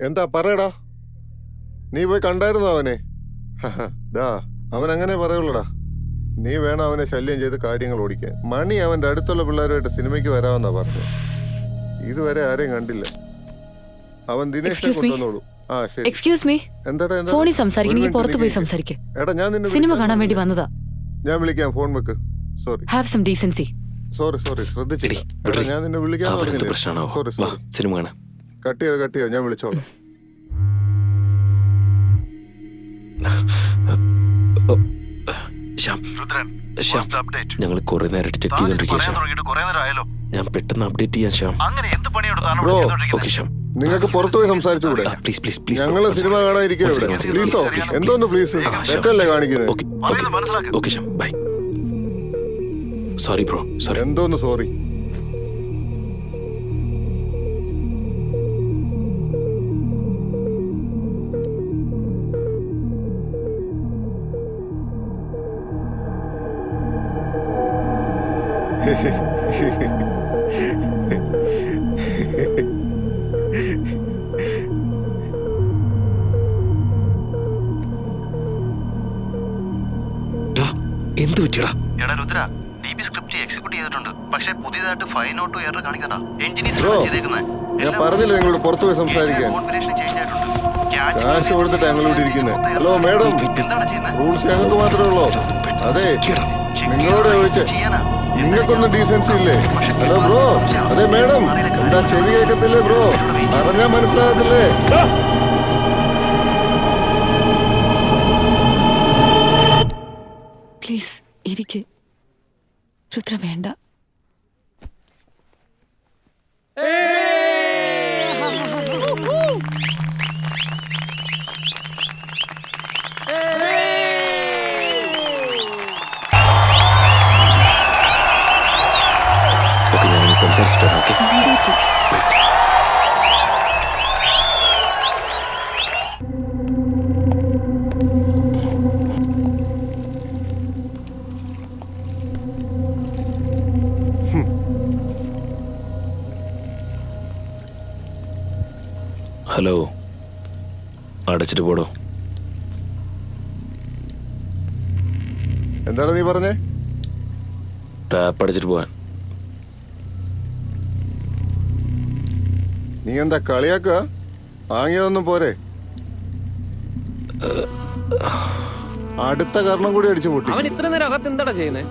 എന്താ പറയടാ? നീ പോയി കണ്ടായിരുന്നോ അവനെ? ഡാ, അവൻ അങ്ങനെ പറയുള്ളൂടാ. നീ വേണം അവനെ ശല്യം ചെയ്ത് കാര്യങ്ങൾ ഓടിക്കാൻ. മണി അവന്റെ അടുത്തുള്ള പിള്ളേരുമായിട്ട് സിനിമയ്ക്ക് വരാമെന്നാ പറഞ്ഞത്. ഇതുവരെ ആരെയും കണ്ടില്ല. അവൻ ദിനേശിനെ കൊണ്ടുവന്നോളൂ. ആ ശരി. Excuse me. എന്താടാ? ഫോണിൽ സംസാരിക്കണമെങ്കിൽ പുറത്ത് പോയി സംസാരിക്ക്. എടാ, ഞാൻ നിന്നെ സിനിമ കാണാൻ വേണ്ടി വന്നതാ. ഞാൻ വിളിക്കാം, ഫോൺ വെക്ക്. Sorry. Have some decency. Sorry ശ്രദ്ധിച്ചില്ല. എടാ, ഞാൻ നിന്നെ വിളിക്കാൻ പറഞ്ഞില്ലേ? സോറി. സിനിമ കാണാൻ. കട്ട് ചെയ്തോ, ഞാൻ വിളിച്ചോളാം. ഞങ്ങൾ കുറെ നേരമായിട്ട് ചെക്ക് ചെയ്തോണ്ടിരിക്കുക. ഞാൻ പെട്ടെന്ന് അപ്ഡേറ്റ് ചെയ്യാൻ ശ്യാം. Bro, okay Shyam. നിങ്ങൾക്ക് പുറത്തു പോയി സംസാരിച്ചുകൂടെ? Please please please. ഞങ്ങള് സിനിമ കാണാതിരിക്കുക ഇവിടെ. പ്ലീസോ, എന്തോന്ന് പ്ലീസ്? തെറ്റല്ലേ കാണിക്കുന്നത്? Okay Shyam, bye. Sorry bro, sorry. എന്തോന്ന് സോറി? എന്ത് പറ്റിയടാ? എടാ രുദ്ര, DB സ്ക്രിപ്റ്റ് എക്സിക്യൂട്ട് ചെയ്തിട്ടുണ്ട്. പക്ഷേ പുതിയതായിട്ട് 502 എറർ കാണിക്കണ്ട. ബ്രോ, ഞാൻ പറഞ്ഞില്ലേ നിങ്ങളോട് പുറത്തു പോയി സംസാരിക്കാൻ. കാശ് കൊടുത്തിട്ട് ഞങ്ങളിവിടെ ഇരിക്കുന്നത്. ഹലോ മാഡം, റൂൾസ് ഞങ്ങൾക്ക് മാത്രമേ ഉള്ളൂ. അതെ, നിങ്ങളോട് ചോദിച്ചേ, നിങ്ങൾക്കൊന്നും ഡീസൻസി ഇല്ലേ? ഹലോ ബ്രോ, അതെ മാഡം, എന്താ ചെവി കേൾക്കത്തില്ലേ ബ്രോ? അറിഞ്ഞാൽ മനസ്സിലാകത്തില്ലേ? പ്ലീസ് ഇരിക്ക്. രുദ്ര വേണ്ട. ഓക്കെ, ഞാൻ സംസാരിച്ചിട്ടാ. ഓക്കെ. ഹലോ, അടച്ചിട്ട് പോടോ. എന്താണ് നീ പറഞ്ഞേ? ടാപ്പ് അടച്ചിട്ട് പോവാൻ. നീ എന്താ കളിയാക്കുക? വാങ്ങിയതൊന്നും പോരെ? അടുത്ത കാരണം കൂടി അടിച്ചു പൊട്ടി. അവൻ ഇത്ര നേരം അകത്ത് എന്താടാ ചെയ്യുന്നത്?